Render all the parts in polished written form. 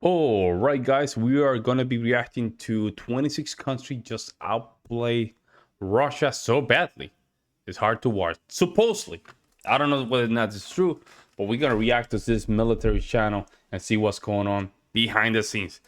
All right, guys, we are going to be reacting to 26 countries just outplay Russia so badly. It's hard to watch. Supposedly. I don't know whether or not it's true, but we're going to react to this military channel and see what's going on behind the scenes.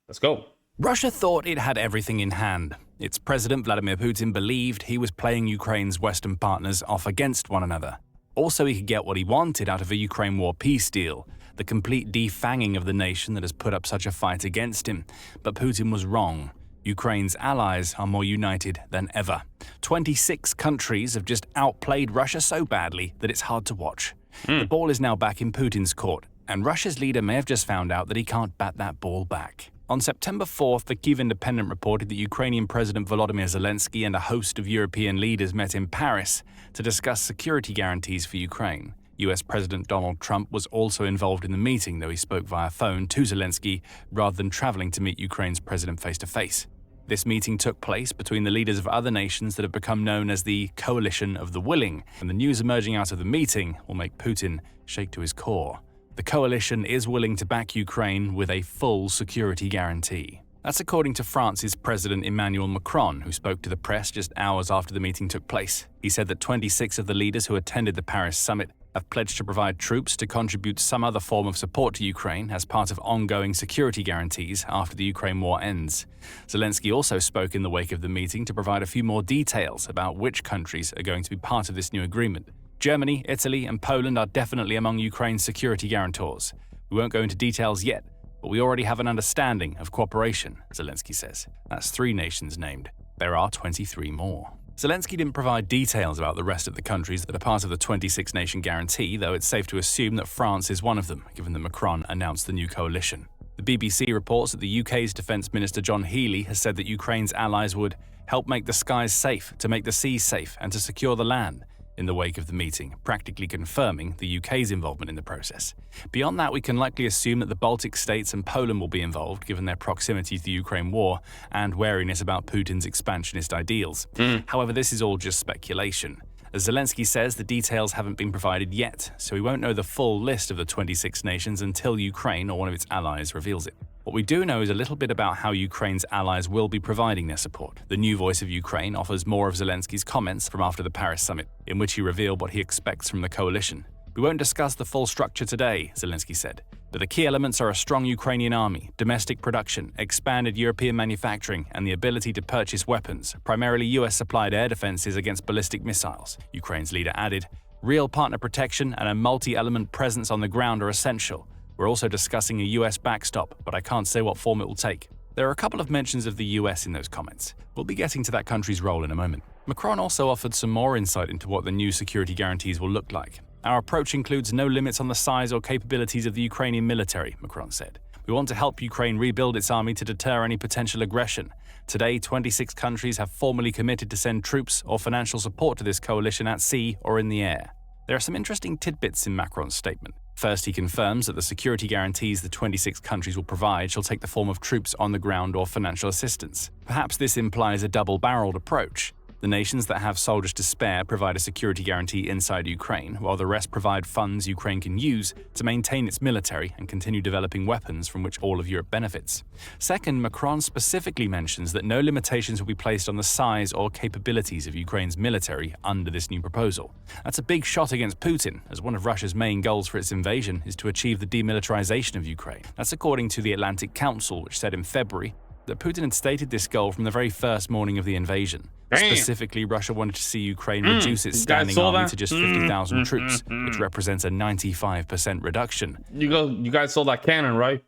Let's go. Russia thought it had everything in hand. Its president, Vladimir Putin, believed he was playing Ukraine's Western partners off against one another. Also, he could get what he wanted out of a Ukraine war peace deal, the complete defanging of the nation that has put up such a fight against him. But Putin was wrong. Ukraine's allies are more united than ever. 26 countries have just outplayed Russia so badly that it's hard to watch. The ball is now back in Putin's court, and Russia's leader may have just found out that he can't bat that ball back. On September 4th, the Kyiv Independent reported that Ukrainian President Volodymyr Zelensky and a host of European leaders met in Paris to discuss security guarantees for Ukraine. US President Donald Trump was also involved in the meeting, though he spoke via phone to Zelensky rather than traveling to meet Ukraine's president face-to-face. This meeting took place between the leaders of other nations that have become known as the Coalition of the Willing, and the news emerging out of the meeting will make Putin shake to his core. The coalition is willing to back Ukraine with a full security guarantee. That's according to France's President Emmanuel Macron, who spoke to the press just hours after the meeting took place. He said that 26 of the leaders who attended the Paris summit have pledged to provide troops to contribute some other form of support to Ukraine as part of ongoing security guarantees after the Ukraine war ends. Zelensky also spoke in the wake of the meeting to provide a few more details about which countries are going to be part of this new agreement. Germany, Italy, and Poland are definitely among Ukraine's security guarantors. We won't go into details yet, but we already have an understanding of cooperation, Zelensky says. That's 3 nations named. There are 23 more. Zelensky didn't provide details about the rest of the countries that are part of the 26-nation guarantee, though it's safe to assume that France is one of them, given that Macron announced the new coalition. The BBC reports that the UK's Defence Minister John Healey has said that Ukraine's allies would help make the skies safe, to make the seas safe, and to secure the land, in the wake of the meeting, practically confirming the UK's involvement in the process. Beyond that, we can likely assume that the Baltic states and Poland will be involved, given their proximity to the Ukraine war and wariness about Putin's expansionist ideals. However, this is all just speculation. As Zelensky says, the details haven't been provided yet, so we won't know the full list of the 26 nations until Ukraine or one of its allies reveals it. What we do know is a little bit about how Ukraine's allies will be providing their support. The new Voice of Ukraine offers more of Zelensky's comments from after the Paris summit, in which he revealed what he expects from the coalition. We won't discuss the full structure today, Zelensky said, but the key elements are a strong Ukrainian army, domestic production, expanded European manufacturing, and the ability to purchase weapons, primarily US-supplied air defenses against ballistic missiles. Ukraine's leader added, real partner protection and a multi-element presence on the ground are essential. We're also discussing a US backstop, but I can't say what form it will take. There are a couple of mentions of the US in those comments. We'll be getting to that country's role in a moment. Macron also offered some more insight into what the new security guarantees will look like. Our approach includes no limits on the size or capabilities of the Ukrainian military, Macron said. We want to help Ukraine rebuild its army to deter any potential aggression. Today, 26 countries have formally committed to send troops or financial support to this coalition at sea or in the air. There are some interesting tidbits in Macron's statement. First, he confirms that the security guarantees the 26 countries will provide shall take the form of troops on the ground or financial assistance. Perhaps this implies a double-barreled approach. The nations that have soldiers to spare provide a security guarantee inside Ukraine, while the rest provide funds Ukraine can use to maintain its military and continue developing weapons from which all of Europe benefits. Second, Macron specifically mentions that no limitations will be placed on the size or capabilities of Ukraine's military under this new proposal. That's a big shot against Putin, as one of Russia's main goals for its invasion is to achieve the demilitarization of Ukraine. That's according to the Atlantic Council, which said in February that Putin had stated this goal from the very first morning of the invasion. Specifically, Russia wanted to see Ukraine reduce its standing army to just 50,000 troops, which represents a 95% reduction. You guys saw that cannon, right?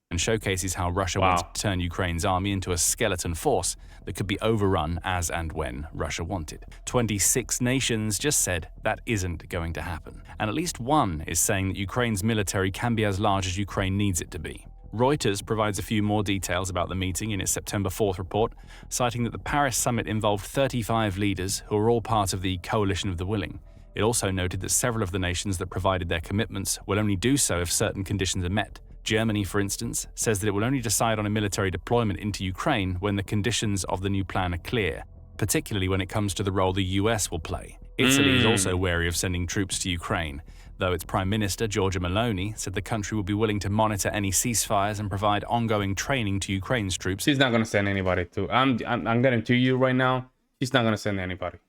And showcases how Russia wanted to turn Ukraine's army into a skeleton force that could be overrun as and when Russia wanted. 26 nations just said that isn't going to happen. And at least one is saying that Ukraine's military can be as large as Ukraine needs it to be. Reuters provides a few more details about the meeting in its September 4th report, citing that the Paris summit involved 35 leaders who are all part of the Coalition of the Willing. It also noted that several of the nations that provided their commitments will only do so if certain conditions are met. Germany, for instance, says that it will only decide on a military deployment into Ukraine when the conditions of the new plan are clear, particularly when it comes to the role the US will play. Italy is also wary of sending troops to Ukraine, though its Prime Minister, Giorgia Meloni, said the country would be willing to monitor any ceasefires and provide ongoing training to Ukraine's troops. She's not going to send anybody to. I'm getting to you right now. She's not going to send anybody.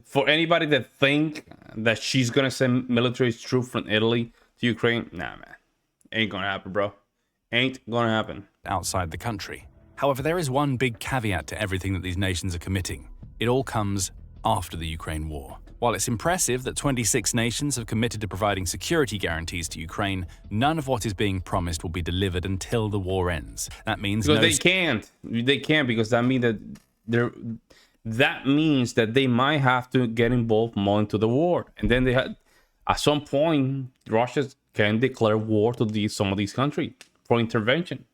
For anybody that think that she's going to send military troops from Italy to Ukraine, nah, man. Ain't going to happen, bro. Ain't going to happen. Outside the country. However, there is one big caveat to everything that these nations are committing. It all comes after the Ukraine war. While it's impressive that 26 nations have committed to providing security guarantees to Ukraine, none of what is being promised will be delivered until the war ends. That means they can't. They can't, because that means that they might have to get involved more into the war, and then at some point Russia can declare war to some of these countries for intervention.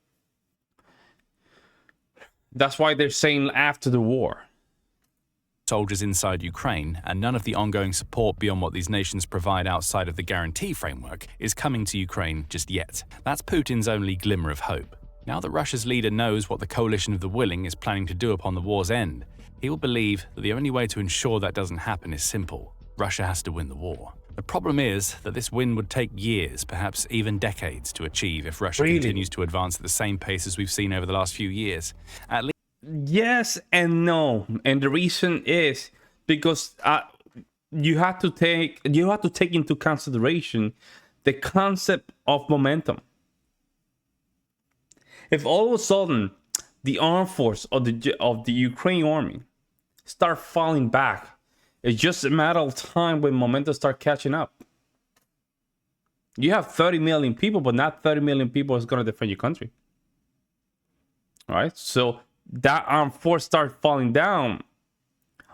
That's why they're saying after the war. Soldiers inside Ukraine, and none of the ongoing support beyond what these nations provide outside of the guarantee framework is coming to Ukraine just yet. That's Putin's only glimmer of hope. Now that Russia's leader knows what the coalition of the willing is planning to do upon the war's end, he will believe that the only way to ensure that doesn't happen is simple. Russia has to win the war. The problem is that this win would take years, perhaps even decades, to achieve if Russia continues to advance at the same pace as we've seen over the last few years. At least yes and no, and the reason is because you have to take into consideration the concept of momentum. If all of a sudden the armed force of the Ukrainian army start falling back, it's just a matter of time when momentum start catching up. You have 30 million people, but not 30 million people is going to defend your country. All right, so that armed force start falling down,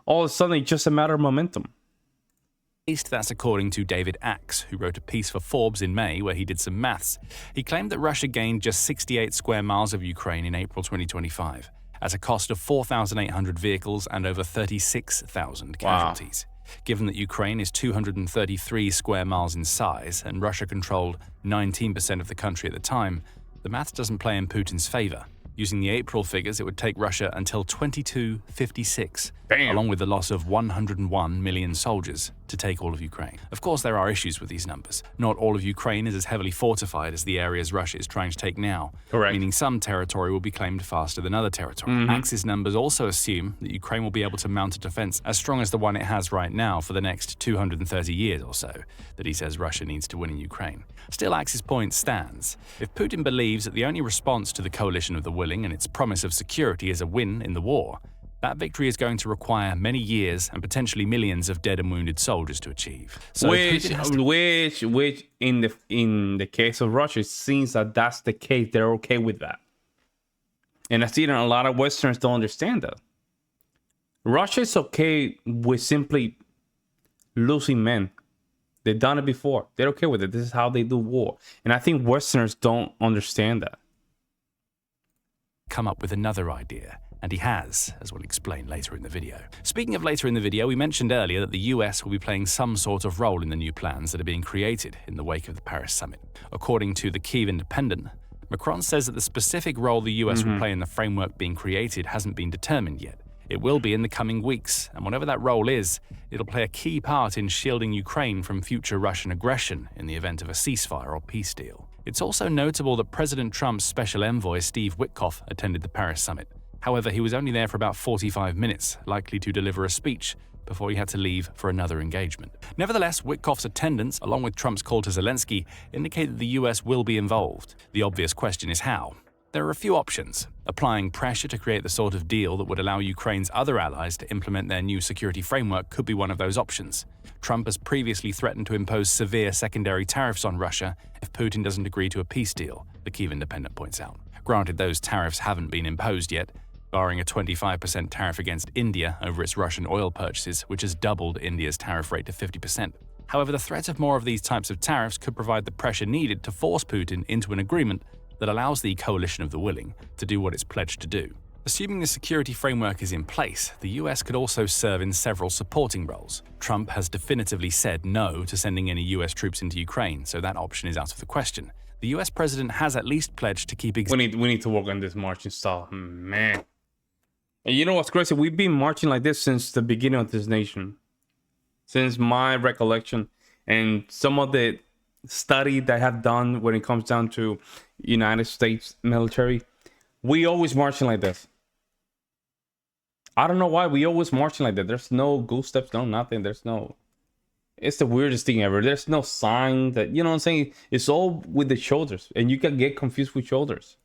all of a sudden it's just a matter of momentum. At least that's according to David Axe, who wrote a piece for Forbes in May where he did some maths. He claimed that Russia gained just 68 square miles of Ukraine in April 2025, at a cost of 4,800 vehicles and over 36,000 casualties. Wow. Given that Ukraine is 233 square miles in size and Russia controlled 19% of the country at the time, the maths doesn't play in Putin's favor. Using the April figures, it would take Russia until 2256, along with the loss of 101 million soldiers, to take all of Ukraine. Of course, there are issues with these numbers. Not all of Ukraine is as heavily fortified as the areas Russia is trying to take now, meaning some territory will be claimed faster than other territory. Axe's numbers also assume that Ukraine will be able to mount a defense as strong as the one it has right now for the next 230 years or so, that he says Russia needs to win in Ukraine. Still, Axe's point stands. If Putin believes that the only response to the coalition of the willing and its promise of security is a win in the war, that victory is going to require many years and potentially millions of dead and wounded soldiers to achieve. So which in the case of Russia, it seems that that's the case. They're okay with that. And I see that a lot of Westerners don't understand that. Russia is okay with simply losing men. They've done it before. They're okay with it. This is how they do war. And I think Westerners don't understand that. Come up with another idea. And he has, as we'll explain later in the video. Speaking of later in the video, we mentioned earlier that the US will be playing some sort of role in the new plans that are being created in the wake of the Paris summit. According to the Kyiv Independent, Macron says that the specific role the US will play in the framework being created hasn't been determined yet. It will be in the coming weeks, and whatever that role is, it'll play a key part in shielding Ukraine from future Russian aggression in the event of a ceasefire or peace deal. It's also notable that President Trump's special envoy, Steve Witkoff, attended the Paris summit. However, he was only there for about 45 minutes, likely to deliver a speech, before he had to leave for another engagement. Nevertheless, Witkoff's attendance, along with Trump's call to Zelensky, indicate that the US will be involved. The obvious question is how. There are a few options. Applying pressure to create the sort of deal that would allow Ukraine's other allies to implement their new security framework could be one of those options. Trump has previously threatened to impose severe secondary tariffs on Russia if Putin doesn't agree to a peace deal, the Kyiv Independent points out. Granted, those tariffs haven't been imposed yet, barring a 25% tariff against India over its Russian oil purchases, which has doubled India's tariff rate to 50%. However, the threat of more of these types of tariffs could provide the pressure needed to force Putin into an agreement that allows the coalition of the willing to do what it's pledged to do. Assuming the security framework is in place, the US could also serve in several supporting roles. Trump has definitively said no to sending any US troops into Ukraine, so that option is out of the question. The US president has at least pledged to keep... We need to work on this marching style, man. And you know what's crazy? We've been marching like this since the beginning of this nation. Since my recollection. and some of the study that I have done when it comes down to United States military, we always marching like this. I don't know why we always marching like that. There's no goose steps, no nothing. It's the weirdest thing ever. There's no sign that, you know what I'm saying? It's all with the shoulders, and you can get confused with shoulders.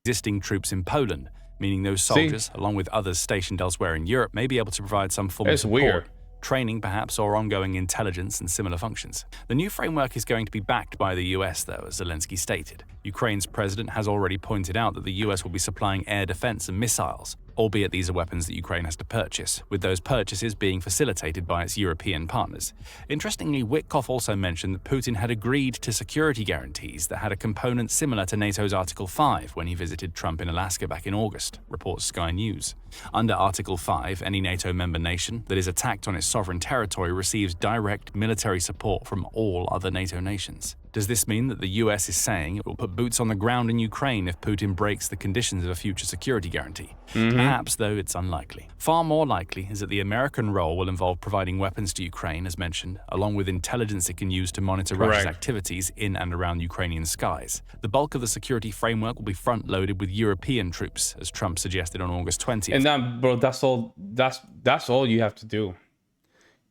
Existing troops in Poland, meaning those soldiers, along with others stationed elsewhere in Europe, may be able to provide some form of support. Weird. Training perhaps, or ongoing intelligence and similar functions. The new framework is going to be backed by the US, though, as Zelensky stated. Ukraine's president has already pointed out that the US will be supplying air defense and missiles, albeit these are weapons that Ukraine has to purchase, with those purchases being facilitated by its European partners. Interestingly, Witkoff also mentioned that Putin had agreed to security guarantees that had a component similar to NATO's Article 5 when he visited Trump in Alaska back in August, reports Sky News. Under Article 5, any NATO member nation that is attacked on its sovereign territory receives direct military support from all other NATO nations. Does this mean that the US is saying it will put boots on the ground in Ukraine if Putin breaks the conditions of a future security guarantee? Perhaps, though it's unlikely. Far more likely is that the American role will involve providing weapons to Ukraine, as mentioned, along with intelligence it can use to monitor Russia's activities in and around Ukrainian skies. The bulk of the security framework will be front-loaded with European troops, as Trump suggested on August 20th. And then, bro, that's all you have to do.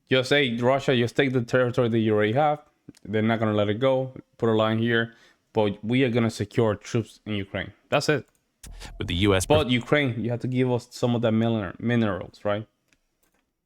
Just say, Russia, just take the territory that you already have. They're not going to let it go. Put a line here. But we are going to secure troops in Ukraine. That's it. With the US... But Ukraine, you have to give us some of the minerals, right?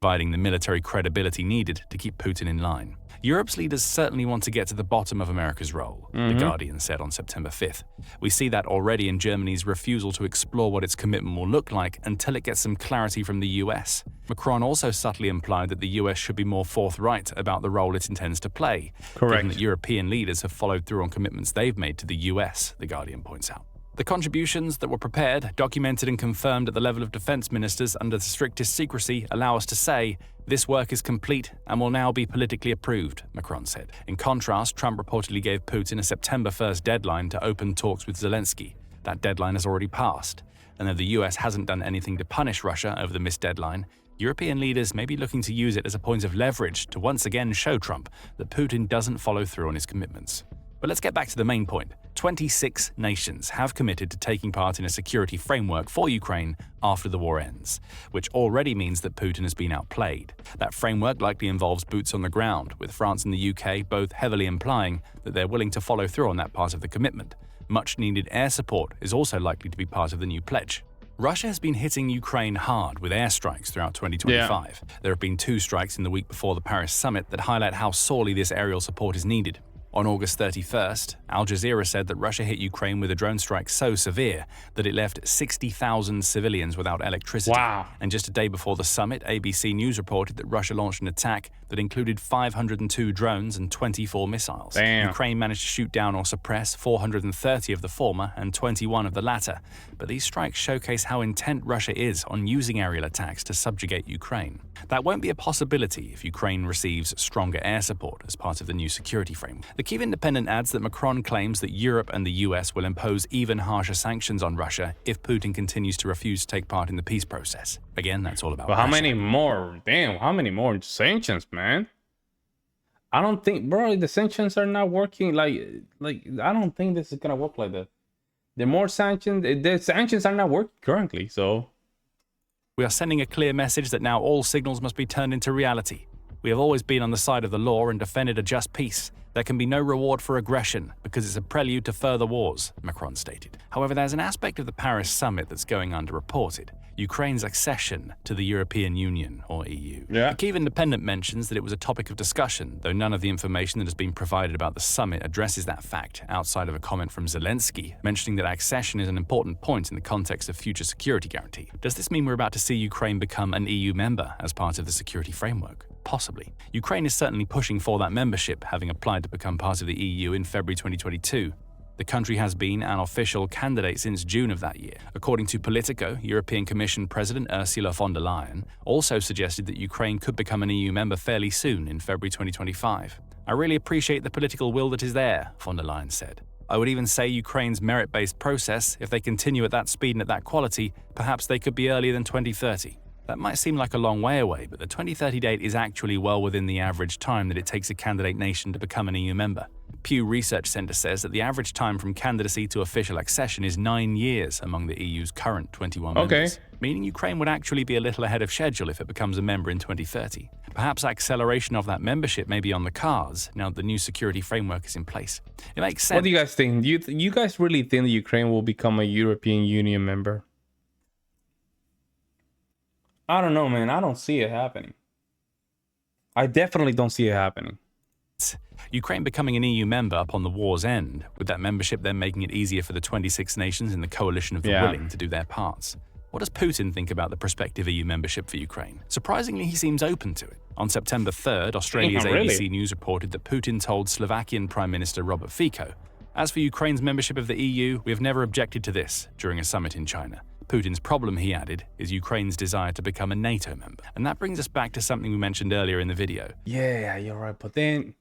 Providing the military credibility needed to keep Putin in line. Europe's leaders certainly want to get to the bottom of America's role, The Guardian said on September 5th. We see that already in Germany's refusal to explore what its commitment will look like until it gets some clarity from the US. Macron also subtly implied that the US should be more forthright about the role it intends to play, given that European leaders have followed through on commitments they've made to the US, The Guardian points out. The contributions that were prepared, documented and confirmed at the level of defense ministers under the strictest secrecy allow us to say, this work is complete and will now be politically approved, Macron said. In contrast, Trump reportedly gave Putin a September 1st deadline to open talks with Zelensky. That deadline has already passed. And though the US hasn't done anything to punish Russia over the missed deadline, European leaders may be looking to use it as a point of leverage to once again show Trump that Putin doesn't follow through on his commitments. But let's get back to the main point. 26 nations have committed to taking part in a security framework for Ukraine after the war ends, which already means that Putin has been outplayed. That framework likely involves boots on the ground, with France and the UK both heavily implying that they're willing to follow through on that part of the commitment. Much-needed air support is also likely to be part of the new pledge. Russia has been hitting Ukraine hard with airstrikes throughout 2025. There have been 2 strikes in the week before the Paris summit that highlight how sorely this aerial support is needed. On August 31st, Al Jazeera said that Russia hit Ukraine with a drone strike so severe that it left 60,000 civilians without electricity. Wow. And just a day before the summit, ABC News reported that Russia launched an attack that included 502 drones and 24 missiles. Damn. Ukraine managed to shoot down or suppress 430 of the former and 21 of the latter. But these strikes showcase how intent Russia is on using aerial attacks to subjugate Ukraine. That won't be a possibility if Ukraine receives stronger air support as part of the new security framework. The Kyiv Independent adds that Macron claims that Europe and the US will impose even harsher sanctions on Russia if Putin continues to refuse to take part in the peace process. Again, that's all about But how Russia. many more? Damn, how many more sanctions, man? I don't think, bro, the sanctions are not working. Like I don't think this is gonna work like that. The more sanctions, the sanctions are not working currently, so. We are sending a clear message that now all signals must be turned into reality. We have always been on the side of the law and defended a just peace. There can be no reward for aggression because it's a prelude to further wars, Macron stated. However, there's an aspect of the Paris summit that's going underreported. Ukraine's accession to the European Union, or EU. Yeah. The Kyiv Independent mentions that it was a topic of discussion, though none of the information that has been provided about the summit addresses that fact, outside of a comment from Zelensky, mentioning that accession is an important point in the context of future security guarantee. Does this mean we're about to see Ukraine become an EU member as part of the security framework? Possibly. Ukraine is certainly pushing for that membership, having applied to become part of the EU in February 2022. The country has been an official candidate since June of that year. According to Politico, European Commission President Ursula von der Leyen also suggested that Ukraine could become an EU member fairly soon in February 2025. I really appreciate the political will that is there, von der Leyen said. I would even say Ukraine's merit-based process, if they continue at that speed and at that quality, perhaps they could be earlier than 2030. That might seem like a long way away, but the 2030 date is actually well within the average time that it takes a candidate nation to become an EU member. Pew Research Center says that the average time from candidacy to official accession is 9 years among the EU's current 21 members, meaning Ukraine would actually be a little ahead of schedule if it becomes a member in 2030. Perhaps acceleration of that membership may be on the cards now that the new security framework is in place. It makes sense. What do you guys think? Do you guys really think that Ukraine will become a European Union member? I don't know, man. I don't see it happening. I definitely don't see it happening. Ukraine becoming an EU member upon the war's end, with that membership then making it easier for the 26 nations in the coalition of the willing to do their parts. What does Putin think about the prospective EU membership for Ukraine? Surprisingly, he seems open to it. On September 3rd, Australia's ABC News reported that Putin told Slovakian Prime Minister Robert Fico, "As for Ukraine's membership of the EU, we have never objected to this," during a summit in China. Putin's problem, he added, is Ukraine's desire to become a NATO member. And that brings us back to something we mentioned earlier in the video. Yeah, you're right. But then,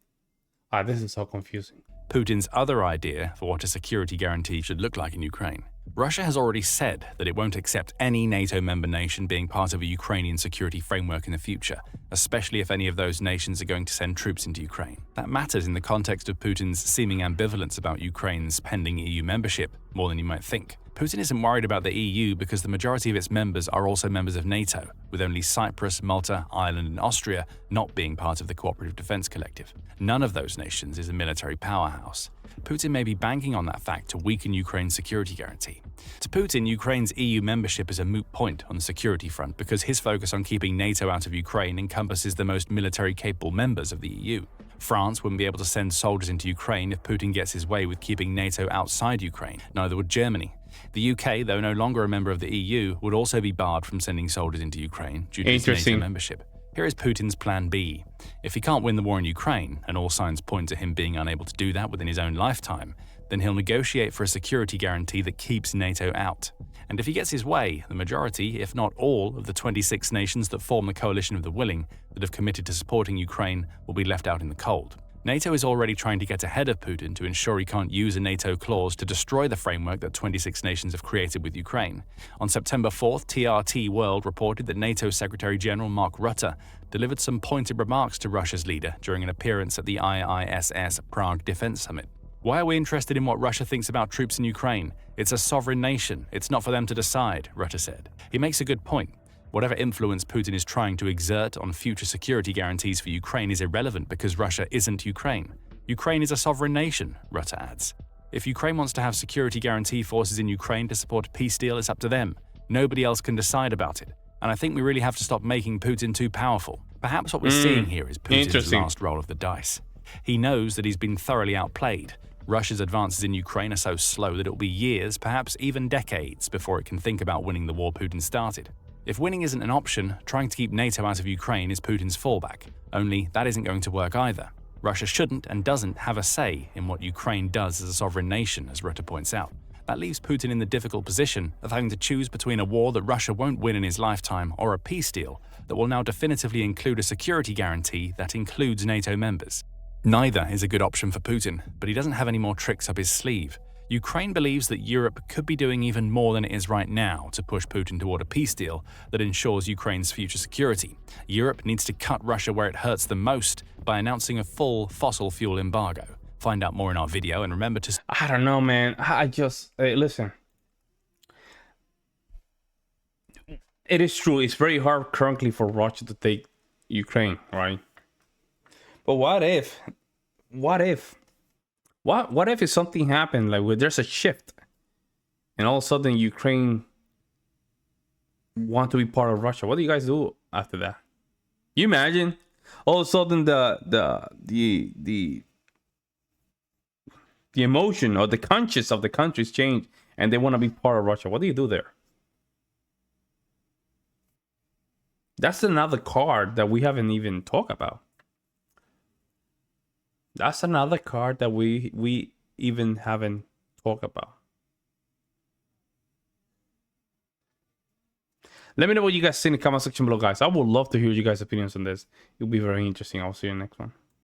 this is so confusing. Putin's other idea for what a security guarantee should look like in Ukraine. Russia has already said that it won't accept any NATO member nation being part of a Ukrainian security framework in the future, especially if any of those nations are going to send troops into Ukraine. That matters in the context of Putin's seeming ambivalence about Ukraine's pending EU membership more than you might think. Putin isn't worried about the EU because the majority of its members are also members of NATO, with only Cyprus, Malta, Ireland, and Austria not being part of the Cooperative Defense Collective. None of those nations is a military powerhouse. Putin may be banking on that fact to weaken Ukraine's security guarantee. To Putin, Ukraine's EU membership is a moot point on the security front because his focus on keeping NATO out of Ukraine encompasses the most military-capable members of the EU. France wouldn't be able to send soldiers into Ukraine if Putin gets his way with keeping NATO outside Ukraine. Neither would Germany. The UK, though no longer a member of the EU, would also be barred from sending soldiers into Ukraine due to its NATO membership. Here is Putin's plan B. If he can't win the war in Ukraine, and all signs point to him being unable to do that within his own lifetime, then he'll negotiate for a security guarantee that keeps NATO out. And if he gets his way, the majority, if not all, of the 26 nations that form the coalition of the willing that have committed to supporting Ukraine will be left out in the cold. NATO is already trying to get ahead of Putin to ensure he can't use a NATO clause to destroy the framework that 26 nations have created with Ukraine. On September 4th, TRT World reported that NATO Secretary-General Mark Rutte delivered some pointed remarks to Russia's leader during an appearance at the IISS Prague Defense Summit. Why are we interested in what Russia thinks about troops in Ukraine? It's a sovereign nation. It's not for them to decide, Rutte said. He makes a good point. Whatever influence Putin is trying to exert on future security guarantees for Ukraine is irrelevant because Russia isn't Ukraine. Ukraine is a sovereign nation, Rutte adds. If Ukraine wants to have security guarantee forces in Ukraine to support a peace deal, it's up to them. Nobody else can decide about it. And I think we really have to stop making Putin too powerful. Perhaps what we're seeing here is Putin's last roll of the dice. He knows that he's been thoroughly outplayed. Russia's advances in Ukraine are so slow that it will be years, perhaps even decades, before it can think about winning the war Putin started. If winning isn't an option, trying to keep NATO out of Ukraine is Putin's fallback. Only that isn't going to work either. Russia shouldn't and doesn't have a say in what Ukraine does as a sovereign nation, as Rutte points out. That leaves Putin in the difficult position of having to choose between a war that Russia won't win in his lifetime or a peace deal that will now definitively include a security guarantee that includes NATO members. Neither is a good option for Putin, but he doesn't have any more tricks up his sleeve. Ukraine believes that Europe could be doing even more than it is right now to push Putin toward a peace deal that ensures Ukraine's future security. Europe needs to cut Russia where it hurts the most by announcing a full fossil fuel embargo. Find out more in our video and remember to... I don't know, man. Listen. It is true. It's very hard currently for Russia to take Ukraine, right? But what if something happened, like where there's a shift and all of a sudden Ukraine want to be part of Russia? What do you guys do after that? You imagine all of a sudden the emotion or the conscience of the countries change and they want to be part of Russia. What do you do there? That's another card that we haven't even talked about. That's another card that we even haven't talked about. Let me know what you guys think in the comment section below, guys. I would love to hear you guys' opinions on this. It'll be very interesting. I'll see you in the next one.